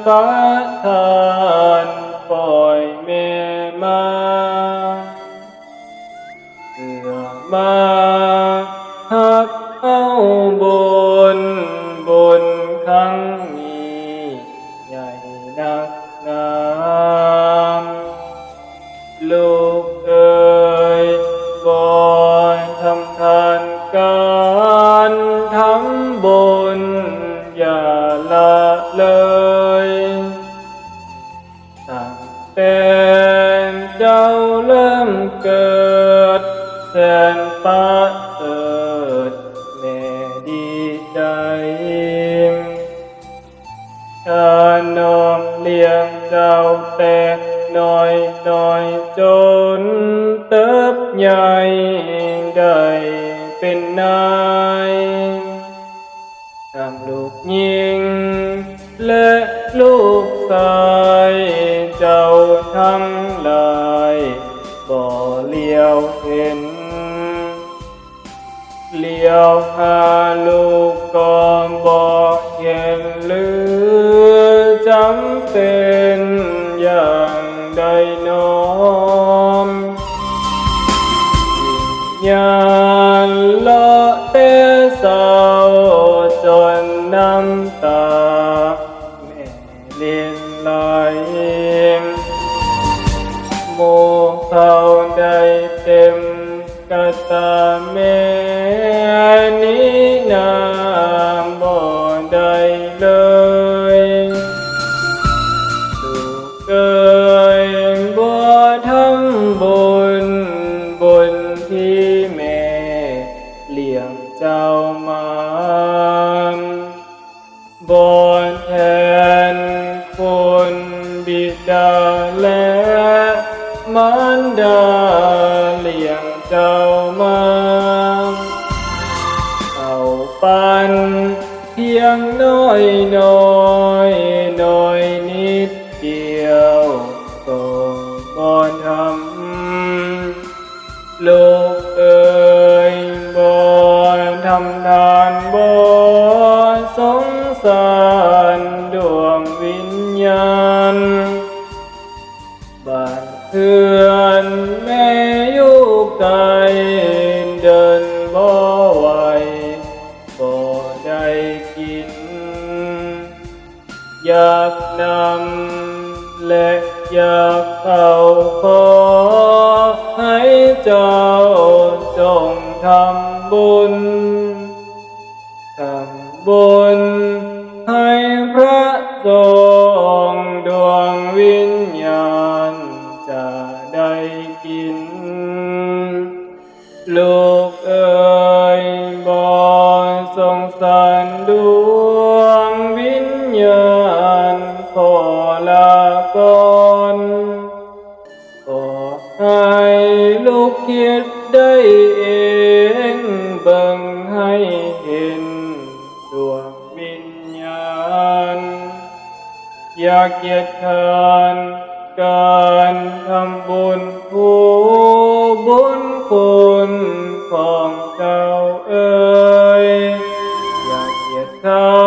ประทานปล่อยแม่มาเพื่อมาหักเอาบุญครั้งนี้ใหญ่นักหนาลูกเอ๋ยบ่ทำทานการทำบุญอย่าละเลยตั้งแต่เจ้าเริ่มเกิดแสนประเสริฐแม่ดีใจข้าน้อมเลี้ยงเจ้าแต่น้อยจนเติบใหญ่ได้เป็นนายทั้งลูกหญิงและลูกชายเจ้าทั้งหลายบ่เลี้ยวเห็นเลี้ยวหาลูกก็บ่เห็นหรือจำเป็นอย่างใดน้อมญาณเลาะแต่เศร้าจนน้ำตาแม่เลียนไหลโมเขาได้เต็มกะตาแม่นี้นามบ่ได้เลยลูกเอ๋ยบ่ทำบุญที่แม่เลี้ยงเจ้ามาบ่แทนคุณบิดาและมารดาเลี้ยงเจ้ามาเอาปันเพียงน้อยนิดเดียวก็บ่ทำลูกเอ๋ยบ่ทำทานบ่สงสารดวงวิญญาณบ้านเรือนแม่อยู่ไกลเดินบ่ไหวบ่ได้กินอยากนำและอยากเข้าขอให้เจ้าจงทำบุญให้พระสงฆ์ดวงวิญญาณจะได้กินลูกเอ๋ยบ่สงสารดวงวิญญาณขอลาก่อนขอให้ลูกคิดได้เองเบิ่งให้เห็นดวงวิญญาณอย่าเกียจคร้านการทำบุญผู้บุญคุณของเจ้าเอ๋ยอย่าเกียจคร้า